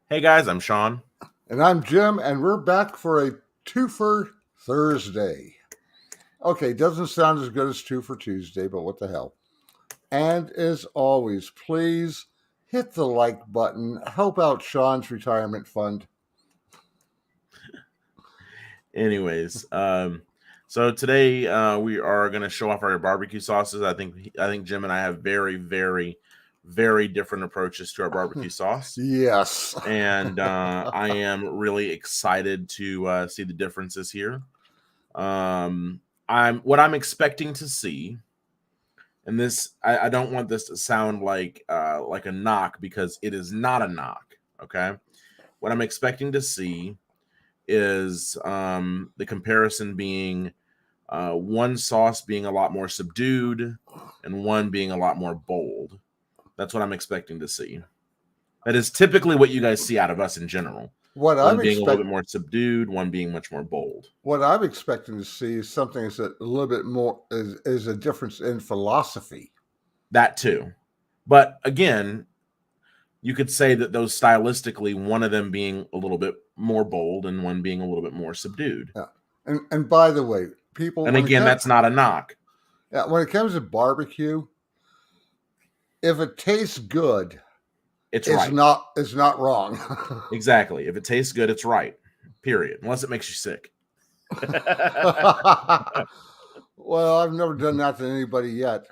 Hey guys, I'm Sean. And I'm Jim, and we're back for a twofer Thursday. Okay, doesn't sound as good as two for Tuesday, but what the hell. And as always, please hit the like button. Help out Sean's retirement fund. Anyways, so today we are going to show off our barbecue sauces. I think Jim and I have very different approaches to our barbecue sauce, Yes. and I am really excited to see the differences here. I'm expecting to see, and I don't want this to sound like a knock because it is not a knock. Okay, what I'm expecting to see is the comparison being one sauce being a lot more subdued and one being a lot more bold. That's what I'm expecting to see. That is typically what you guys see out of us in general. What One I'm being a little expect bit more subdued, one being much more bold. what I'm expecting to see is something that's a little bit more is a difference in philosophy. That too. But again, you could say that those stylistically, one of them being a little bit more bold and one being a little bit more subdued. Yeah. And by the way, people, And again, that's not a knock. when it comes to barbecue, if it tastes good, It's it's right. not wrong. Exactly. If it tastes good, it's right. Period. Unless it makes you sick. Well, I've never done that to anybody yet.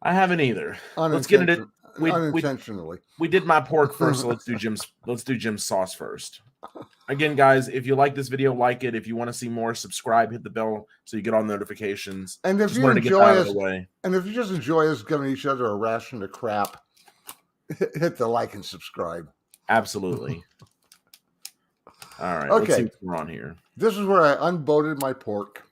I haven't either. Let's get into it. We Unintentionally. we did my pork first, so let's do Jim's sauce first. Again, guys, if you like this video, like it. If you want to see more, subscribe, hit the bell so you get all notifications. And if Just you wanted to get that enjoy out of us, the way. and if you just enjoy us giving each other a ration of crap, hit the like and subscribe. Absolutely. All right, Okay. let's see what's going on here. This is where I unboated my pork.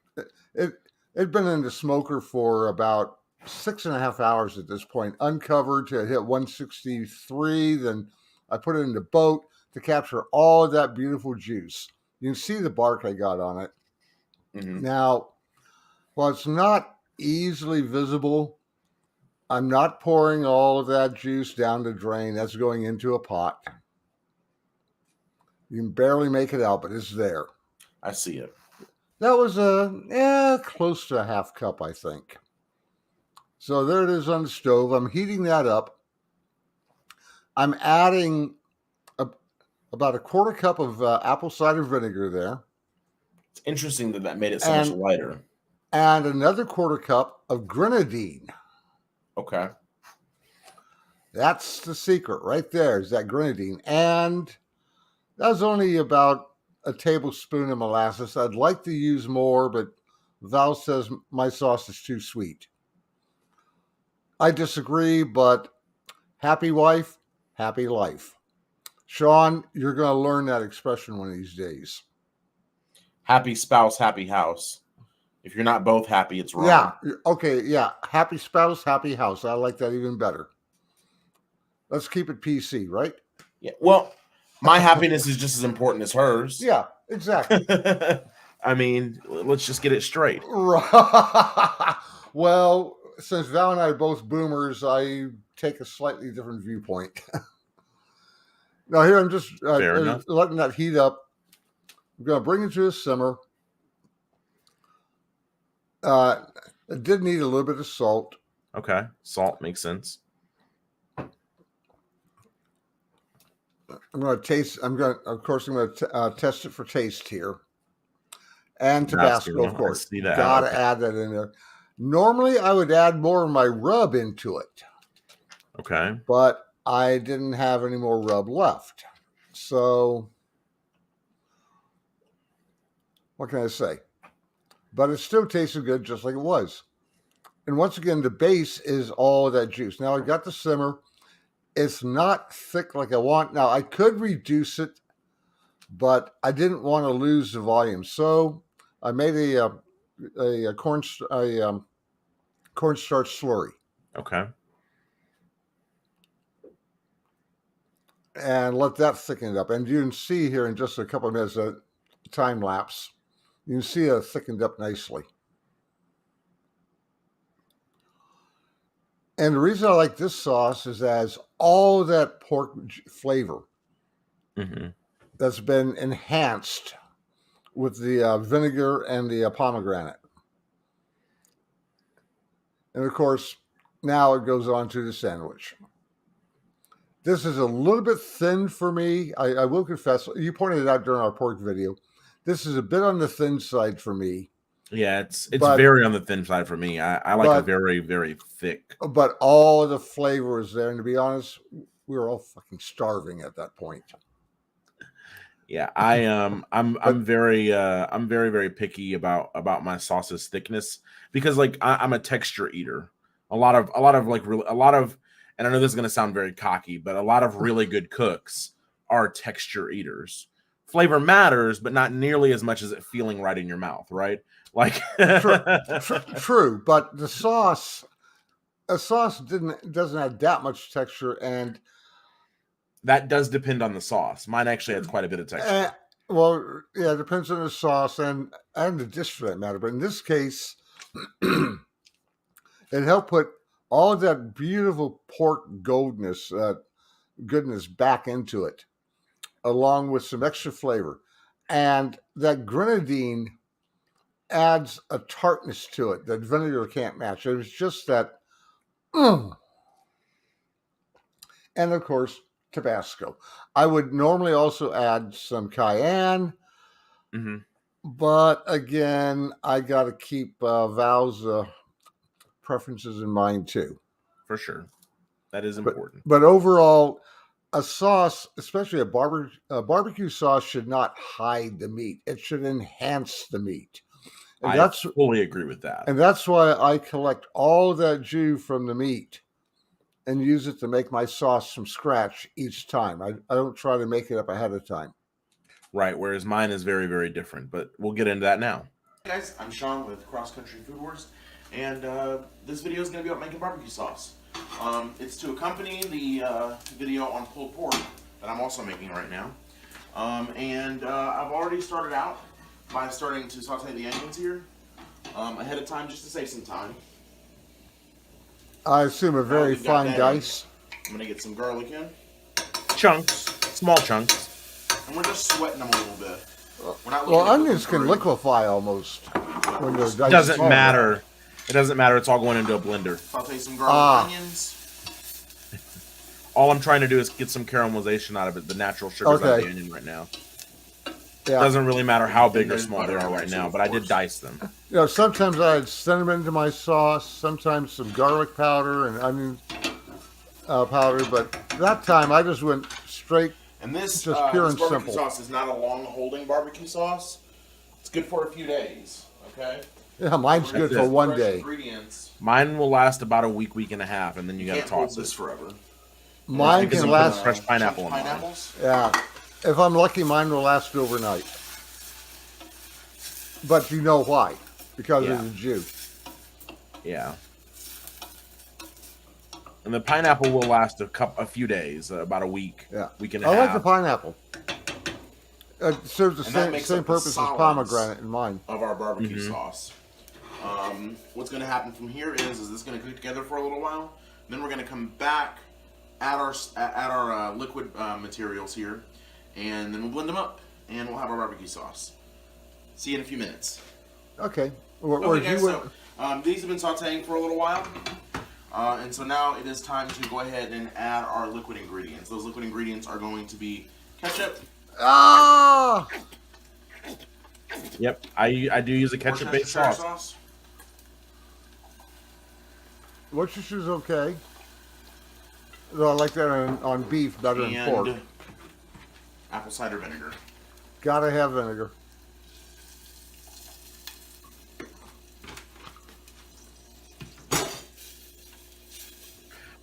It'd been in the smoker for about 6.5 hours at this point, uncovered to hit 163. Then I put it in the boat to capture all of that beautiful juice. You can see the bark I got on it. Mhm. Now, while it's not easily visible, I'm not pouring all of that juice down the drain. That's going into a pot. You can barely make it out, but it's there. I see it. That was close to a half cup, I think. So there it is on the stove. I'm heating that up. I'm adding about a quarter cup of apple cider vinegar there. It's interesting that made it so much lighter. And another quarter cup of grenadine. Okay. That's the secret right there, is that grenadine. And that was only about a tablespoon of molasses. I'd like to use more, but Val says my sauce is too sweet. I disagree, but happy wife, happy life. Sean, you're going to learn that expression one of these days. Happy spouse, happy house. If you're not both happy, it's wrong. Yeah. Okay. Yeah. Happy spouse, happy house. I like that even better. Let's keep it PC, right? Yeah. Well, my happiness is just as important as hers. Yeah, exactly. I mean, let's just get it straight. Well, since Val and I are both boomers, I take a slightly different viewpoint. Now, here I'm just letting that heat up. I'm going to bring it to a simmer. It did need a little bit of salt. Okay, salt makes sense. I'm going to taste. I'm going to test it for taste here. And Tabasco, of course. Got to add that in there. Normally, I would add more of my rub into it. Okay. But I didn't have any more rub left. So, what can I say? But it still tasted good just like it was. And once again, the base is all of that juice. Now, I got the simmer. It's not thick like I want. Now, I could reduce it, but I didn't want to lose the volume. So, I made a cornstarch slurry. Okay. And let that thicken it up. And you can see here in just a couple of minutes, a time lapse, you can see it thickened up nicely. And the reason I like this sauce is it has all that pork flavor. Mm-hmm. that's been enhanced with the vinegar and the pomegranate. And of course, now it goes on to the sandwich. This is a little bit thin for me. I will confess, you pointed it out during our pork video. This is a bit on the thin side for me. Yeah, it's But very on the thin side for me. I like a but very, very thick. but all of the flavor is there. And to be honest, we were all fucking starving at that point. Yeah, I'm But I'm very, very picky about my sauce's thickness because like I'm a texture eater. A lot of like really a lot of, and I know this is gonna sound very cocky, but a lot of really good cooks are texture eaters. Flavor matters, but not nearly as much as it feeling right in your mouth, right? Like true. But the sauce, a sauce doesn't have that much texture, and that does depend on the sauce. Mine actually has quite a bit of texture. well, yeah, it depends on the sauce and the dish for that matter. But in this case, it helped put all of that beautiful pork goldness, goodness back into it, along with some extra flavor, and that grenadine adds a tartness to it that vinegar can't match. It was just that, and of course, Tabasco. I would normally also add some cayenne, Mm-hmm. but again, I got to keep Val's preferences in mind too. For sure, that is But important. but overall, a sauce, especially a barbecue sauce, should not hide the meat. It should enhance the meat, and I fully agree with that. and that's why I collect all that jus from the meat and use it to make my sauce from scratch each time. I don't try to make it up ahead of time. Right, whereas mine is very, very different, but we'll get into that now. Hey guys, I'm Sean with Cross Country Food Wars, and this video is going to be about making barbecue sauce. It's to accompany the video on pulled pork that I'm also making right now. I've already started out by starting to saute the onions here ahead of time just to save some time. I assume a very fine dice. I'm going to get some garlic in. Chunks, small chunks. And we're just sweating them a little bit. Well, onions can liquefy almost when they're diced. It doesn't matter. It doesn't matter. It's all going into a blender. Saute some garlic onions. All I'm trying to do is get some caramelization out of it. The natural sugars out of the onion right now. Yeah. It doesn't really matter how big or small they are right now, but I did dice them. You know, sometimes I add cinnamon to my sauce, sometimes some garlic powder and onion powder, but that time I just went straight. And this, just pure and barbecue simple. sauce is not a long-holding barbecue sauce. It's good for a few days, okay? Yeah, mine's good for one day. Ingredients. Mine will last about a week, week and a half, and then you got to Can't hold toss this it. forever. Mine can last. Fresh pineapple. Pineapples? Yeah, if I'm lucky, mine will last overnight. But you know why? Because of the juice. Yeah. And the pineapple will last a few days, about a week, week and a half. I like the pineapple. It serves the same purpose as pomegranate in mine. Of our barbecue sauce. What's going to happen from here is this is going to cook together for a little while. Then we're going to come back at our liquid materials here, and then we'll blend them up, and we'll have our barbecue sauce. See you in a few minutes. Okay. Okay, guys, so these have been sauteing for a little while. And so now it is time to go ahead and add our liquid ingredients. Those liquid ingredients are going to be ketchup. Ah! Yep, I do use a ketchup-based sauce. Worcestershire is okay. Though I like that on beef better than pork. Apple cider vinegar. Gotta have vinegar.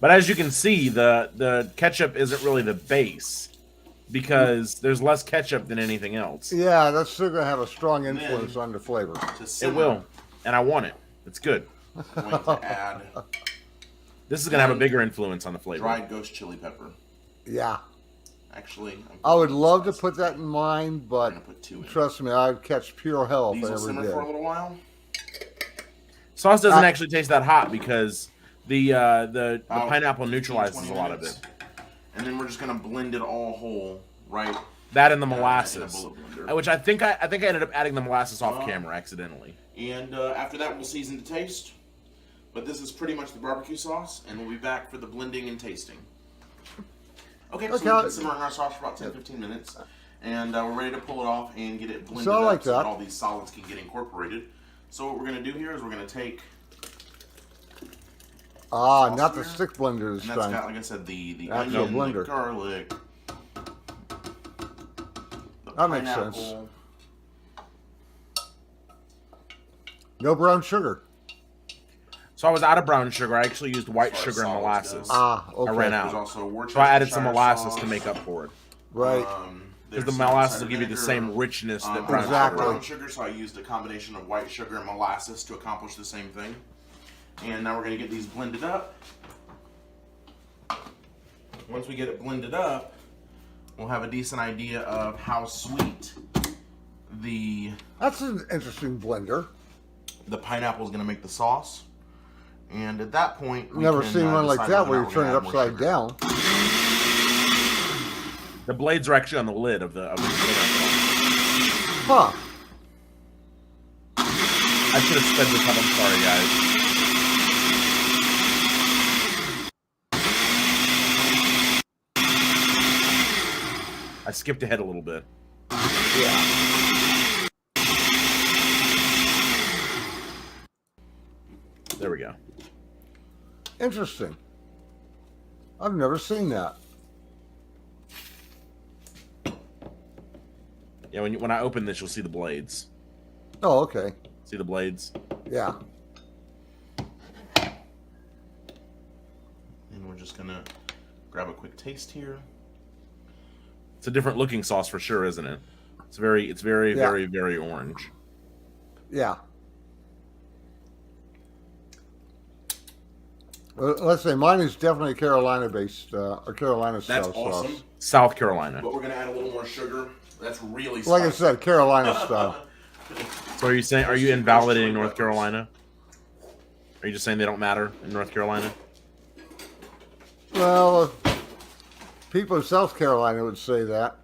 But as you can see, the ketchup isn't really the base because there's less ketchup than anything else. Yeah, that's still going to have a strong influence on the flavor. It will, and I want it. It's good. I'm going to add. This is going to have a bigger influence on the flavor. Dried ghost chili pepper. Yeah. Actually, I would love to put that in mine, but trust me, I'd catch pure hell if I ever did. These will simmer for a little while. Sauce doesn't actually taste that hot because the pineapple neutralizes a lot of it. And then we're just going to blend it all whole right? That and the in a molasses, bullet blender. which I think I ended up adding the molasses off camera accidentally. And after that, we'll season to taste. But this is pretty much the barbecue sauce, and we'll be back for the blending and tasting. Okay, so we've been simmering our sauce for about 10-15 minutes, and we're ready to pull it off and get it blended up so that all these solids can get incorporated. So what we're going to do here is we're going to take... not the stick blender this time. That's got, like I said, the onion, the garlic, the that makes sense. No brown sugar. So I was out of brown sugar. I actually used white sugar and molasses. Okay. I ran out. So I added some molasses to make up for it. Right. Because the molasses will give you the same richness that brown sugar. Brown sugar, so I used a combination of white sugar and molasses to accomplish the same thing. And now we're going to get these blended up. Once we get it blended up, we'll have a decent idea of how sweet the... That's an interesting blender. The pineapple is going to make the sauce. And at that point, we never can, seen one like that where you turn it upside down. The blades are actually on the lid of the Huh. I should have sped this up. I'm sorry, guys. I skipped ahead a little bit. Yeah. There we go. Interesting. I've never seen that. Yeah, when I open this, you'll see the blades. Oh, okay. See the blades? Yeah. And we're just gonna grab a quick taste here. It's a different looking sauce for sure, isn't it? It's very, very orange. Yeah. Let's say mine is definitely Carolina-based, or Carolina-style That's awesome. sauce. South Carolina. But we're gonna add a little more sugar. That's really spicy. Like I said, Carolina style. So are you saying, are you invalidating North Carolina? Are you just saying they don't matter in North Carolina? Well, people of South Carolina would say that.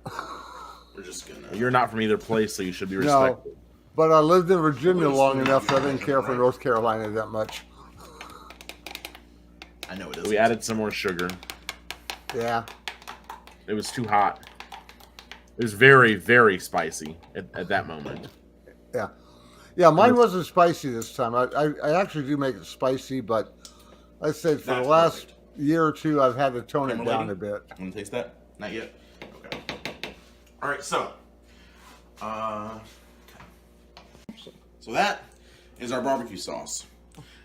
We're just gonna... You're not from either place, so you should be respected. No, but I lived in Virginia long enough that I didn't care for North Carolina that much. I know it is. We added some more sugar. Yeah. It was too hot. It was very, very spicy at that moment. Yeah. Yeah, mine wasn't spicy this time. I actually do make it spicy, but I said for the last year or two, I've had to tone it down a bit. Want to taste that? Not yet? Okay. All right, so. So that is our barbecue sauce.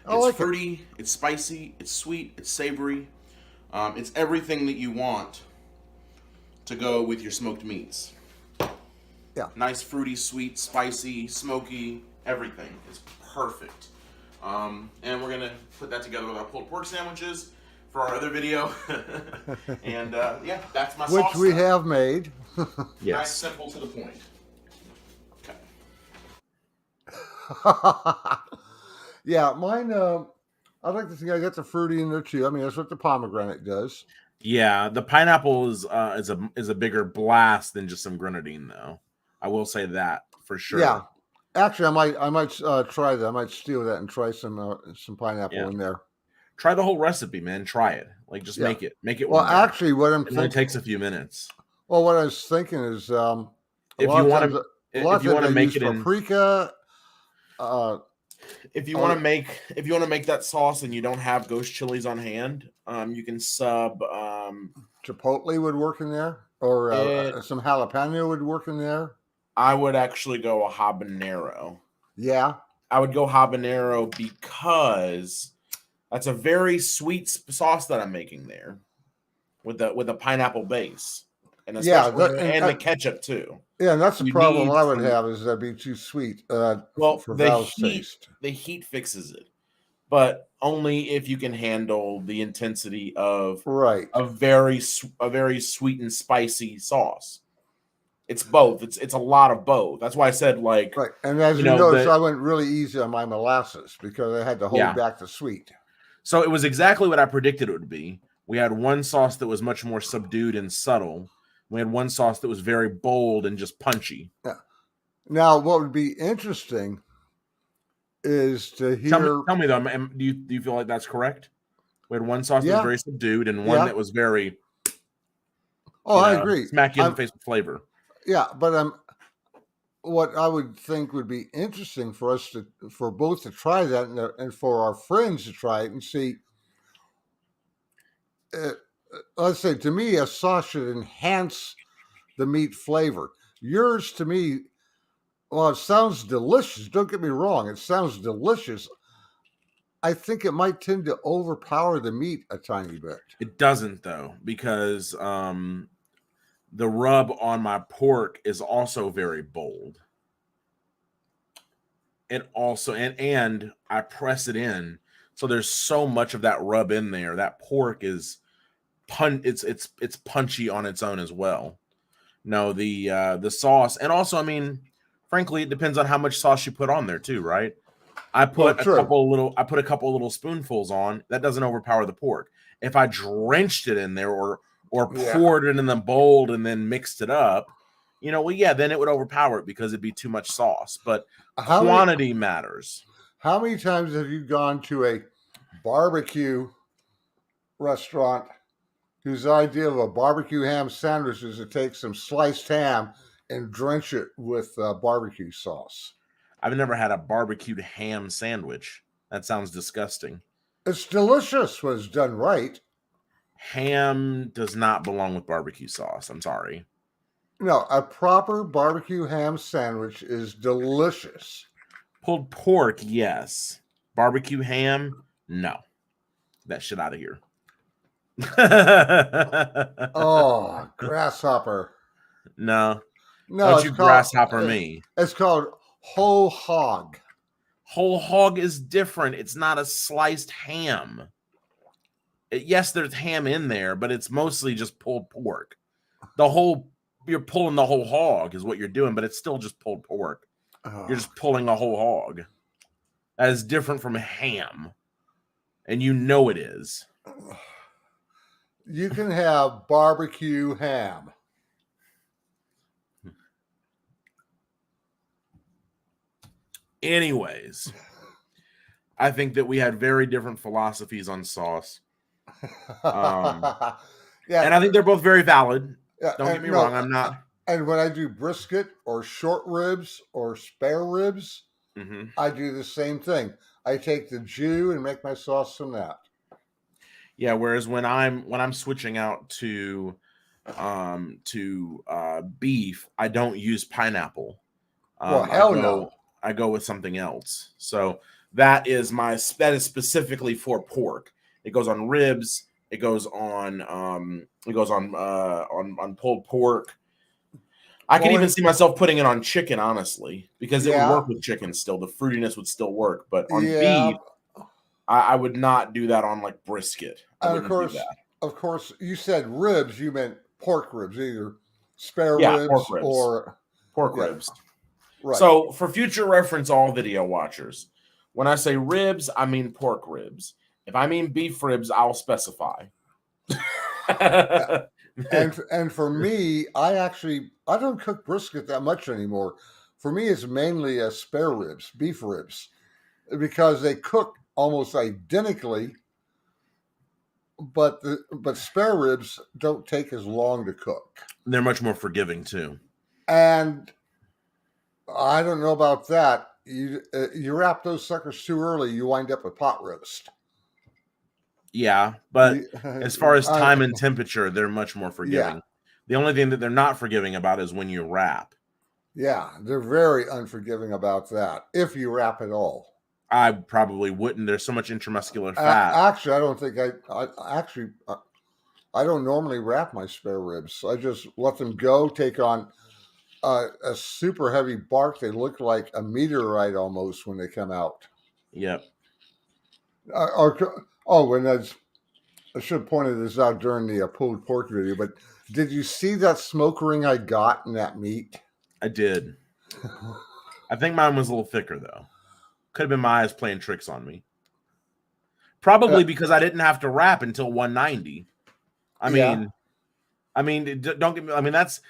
It's fruity, it's spicy, it's sweet, it's savory. It's everything that you want to go with your smoked meats. Yeah. Nice, fruity, sweet, spicy, smoky, everything is perfect. And we're going to put that together with our pulled pork sandwiches for our other video. And yeah, that's my sauce. Which we have made. Yes. Nice, simple, to the point. Okay. Yeah, mine, I'd like to think I got the fruity in there too. I mean, that's what the pomegranate does. Yeah, the pineapple is a bigger blast than just some grenadine, though. I will say that for sure. Yeah, actually, I might try that. I might steal that and try some pineapple in there. Try the whole recipe, man. Try it. Like, just make it. Well, actually, what I'm thinking, it only takes a few minutes. Well, what I was thinking is, if you want to make it paprika. If you want to make that sauce and you don't have ghost chilies on hand, you can sub chipotle would work in there, or some jalapeno would work in there. I would actually go a habanero. Yeah, I would go habanero because that's a very sweet sauce that I'm making there with a pineapple base, and the ketchup too. Yeah, and that's the problem I would have is that'd be too sweet. For Val's taste. The heat fixes it, but only if you can handle the intensity of a very sweet and spicy sauce. It's both. It's a lot of both. That's why I said like. Right, and as you notice, I went really easy on my molasses because I had to hold back the sweet. So it was exactly what I predicted it would be. We had one sauce that was much more subdued and subtle. We had one sauce that was very bold and just punchy. Yeah. Now, what would be interesting is to hear. Tell me though, do you feel like that's correct? We had one sauce that was Yeah. very subdued and one that was very, Oh, I agree. smack you in the face with flavor. Yeah, but what I would think would be interesting for us for both to try that and for our friends to try it and see. Let's say, to me, a sauce should enhance the meat flavor. Yours, to me, well, it sounds delicious. Don't get me wrong; it sounds delicious. I think it might tend to overpower the meat a tiny bit. It doesn't though, because the rub on my pork is also very bold. And also, and I press it in, so there's so much of that rub in there. That pork is it's punchy on its own as well. No, the sauce, and also, I mean, frankly, it depends on how much sauce you put on there too, right? I put a couple little spoonfuls on. That doesn't overpower the pork. If I drenched it in there or poured it in the bowl and then mixed it up, then it would overpower it because it'd be too much sauce. But quantity matters. How many times have you gone to a barbecue restaurant whose idea of a barbecue ham sandwich is to take some sliced ham and drench it with barbecue sauce? I've never had a barbecued ham sandwich. That sounds disgusting. It's delicious when it's done right. Ham does not belong with barbecue sauce. I'm sorry. No, a proper barbecue ham sandwich is delicious. Pulled pork, yes. Barbecue ham, no. That shit out of here. Oh, grasshopper. No. No, don't you grasshopper me. It's called whole hog. Whole hog is different. It's not a sliced ham. Yes, there's ham in there, but it's mostly just pulled pork. You're pulling the whole hog is what you're doing, but it's still just pulled pork. Oh. You're just pulling a whole hog. That is different from a ham. And you know it is. You can have barbecue ham. Anyways, I think that we had very different philosophies on sauce. And I think they're both very valid. Yeah, don't get me wrong. I'm not. And when I do brisket or short ribs or spare ribs, I do the same thing. I take the jus and make my sauce from that. Yeah. Whereas when I'm switching out to beef, I don't use pineapple. Well, hell no. I go with something else. So that is specifically for pork. It goes on ribs. It goes on pulled pork. I could even see myself putting it on chicken, honestly, because it would work with chicken still. The fruitiness would still work, but on beef, I would not do that on like brisket. Of course, you said ribs. You meant pork ribs, either spare ribs or pork ribs. Right. So for future reference, all video watchers, when I say ribs, I mean pork ribs. If I mean beef ribs, I'll specify. And for me, I don't cook brisket that much anymore. For me, it's mainly spare ribs, beef ribs, because they cook almost identically. But spare ribs don't take as long to cook. They're much more forgiving too. And I don't know about that. You wrap those suckers too early, you wind up with pot roast. Yeah, but as far as time and temperature, they're much more forgiving. Yeah. The only thing that they're not forgiving about is when you wrap. Yeah, they're very unforgiving about that, if you wrap at all. I probably wouldn't. There's so much intramuscular fat. Actually, I don't think I don't normally wrap my spare ribs. I just let them go, take on a super heavy bark. They look like a meteorite almost when they come out. Yep. I should have pointed this out during the pulled pork video, but did you see that smoke ring I got in that meat? I did. I think mine was a little thicker, though. Could have been my eyes playing tricks on me. Probably because I didn't have to wrap until 190. I mean, I mean, don't get me. I mean, that's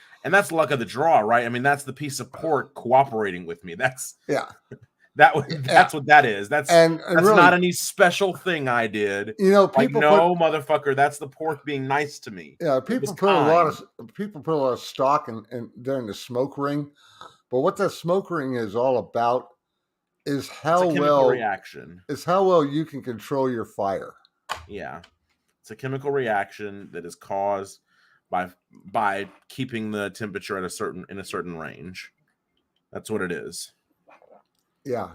luck of the draw, right? I mean, that's the piece of pork cooperating with me. That's Yeah. that's what that is. That's really, not any special thing I did. You know, Like, people no, motherfucker, that's the pork being nice to me. people put a lot of stock in during the smoke ring, but what that smoke ring is all about is how it's a chemical reaction. Is how well you can control your fire. Yeah, it's a chemical reaction that is caused by keeping the temperature at a certain range. That's what it is. Yeah,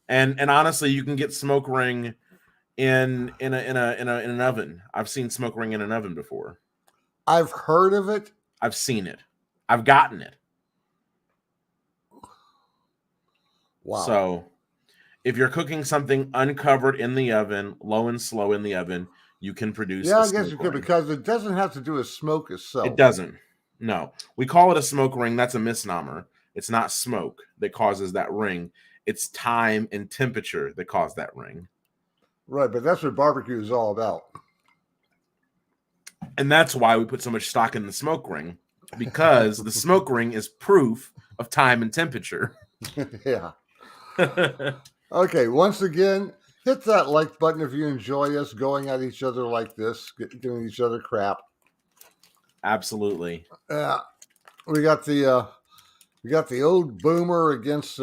and honestly, you can get smoke ring in an oven. I've seen smoke ring in an oven before. I've heard of it. I've seen it. I've gotten it. Wow. So, if you're cooking something uncovered in the oven, low and slow in the oven, you can produce. Yeah, I guess you could, because it doesn't have to do with smoke itself. It doesn't. No, we call it a smoke ring. That's a misnomer. It's not smoke that causes that ring. It's time and temperature that cause that ring. Right, but that's what barbecue is all about. And that's why we put so much stock in the smoke ring, because the smoke ring is proof of time and temperature. Yeah. Okay, once again, hit that like button if you enjoy us going at each other like this, giving each other crap. Absolutely. We got the old boomer against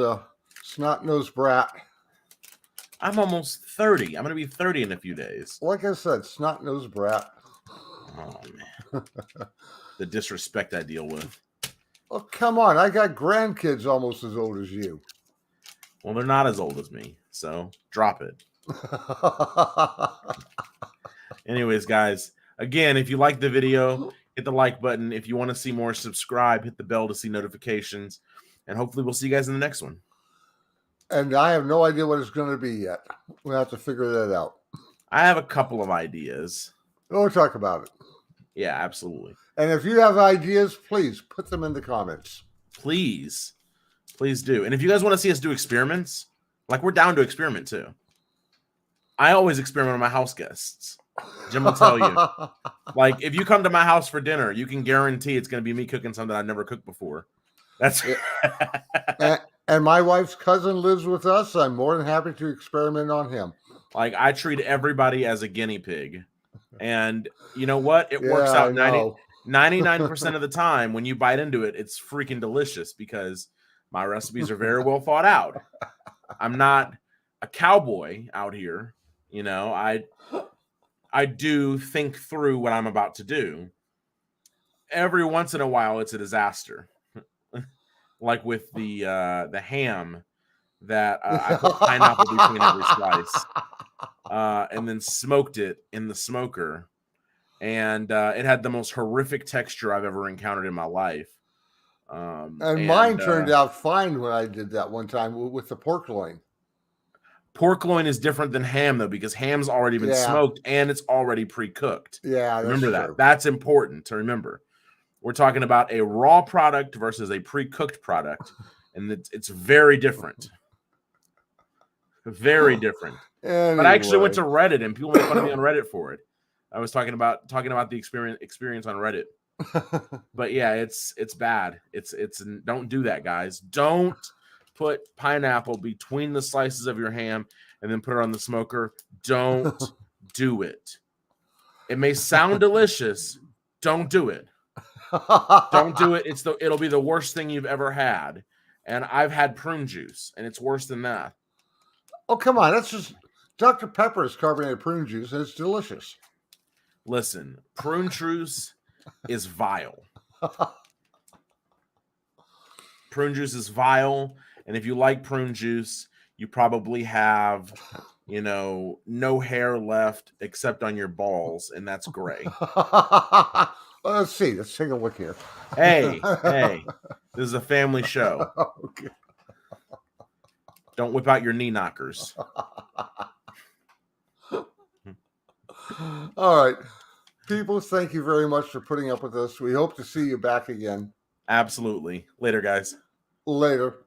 snot-nosed brat. I'm almost 30. I'm going to be 30 in a few days. Like I said, snot-nosed brat. Oh, man. The disrespect I deal with. Oh, come on. I got grandkids almost as old as you. Well, they're not as old as me, so drop it. Anyways, guys, again, if you like the video, hit the like button. If you want to see more, subscribe, hit the bell to see notifications, and hopefully we'll see you guys in the next one. And I have no idea what it's going to be yet. We'll have to figure that out. I have a couple of ideas. We'll talk about it. Yeah, absolutely. And if you have ideas, please put them in the comments. Please do. And if you guys want to see us do experiments, like, we're down to experiment too. I always experiment with my house guests. Jim will tell you. Like, if you come to my house for dinner, you can guarantee it's going to be me cooking something I've never cooked before. That's and my wife's cousin lives with us. I'm more than happy to experiment on him. Like, I treat everybody as a guinea pig. And you know what? It works out 99% of the time. When you bite into it, it's freaking delicious because my recipes are very well thought out. I'm not a cowboy out here. You know, I do think through what I'm about to do. Every once in a while, it's a disaster. Like with the ham that I put pineapple between every slice, and then smoked it in the smoker, and it had the most horrific texture I've ever encountered in my life. And mine turned out fine when I did that one time with the pork loin. Pork loin is different than ham, though, because ham's already been smoked and it's already pre-cooked. Yeah, remember that. That's important to remember. We're talking about a raw product versus a pre-cooked product, and it's very different. Very different. Anyway. But I actually went to Reddit, and people made fun of me on Reddit for it. I was talking about the experience on Reddit. But yeah, it's bad. It's don't do that, guys. Don't put pineapple between the slices of your ham and then put it on the smoker. Don't do it. It may sound delicious. Don't do it. Don't do it. It'll be the worst thing you've ever had. And I've had prune juice, and it's worse than that. Oh, come on. That's just Dr. Pepper is carbonated prune juice, and it's delicious. Listen, prune juice is vile. Prune juice is vile. And if you like prune juice, you probably have, no hair left except on your balls, and that's gray. Well, let's see. Let's take a look here. Hey, this is a family show. Okay. Don't whip out your knee knockers. All right. People, thank you very much for putting up with us. We hope to see you back again. Absolutely. Later, guys. Later.